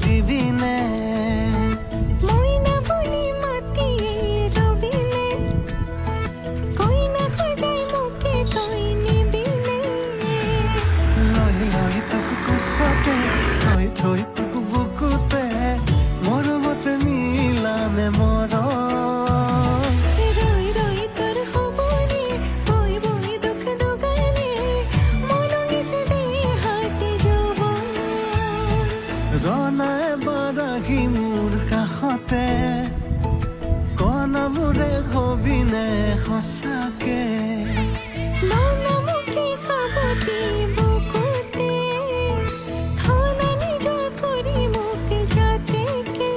দিবিনে মইনা বুলি মাতি ৰবিনে কইনা খজাই মোকে তই নিবিনে লৈ লৈ তোক কোচতে থৈ থৈ তোক বুকুতে মৰমতে মিলানে মৰম ৰৈ ৰৈ তোৰ হ'বনে বৈ বৈ দুখ দুগানে মলঙিছে দেহাতে যৌৱন ৰনা এবাৰ আহি মোৰ কাষতে কনা মোৰে হবিনে সঁচাকে মনা মোকে খাবতি বুকুতে থনা নিজৰ কৰি মোকে যাতেকে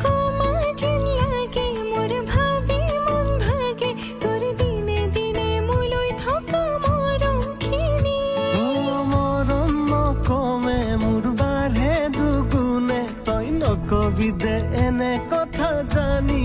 কমা যেন লাগে মোৰ ভাবি মন ভাগে তোৰ দিনে দিনে মোলৈ থকা মৰমখিনি মৰম নকমে মোৰ বাঢ়ে দুগুণে তই নকবি দে এনে কথা জানি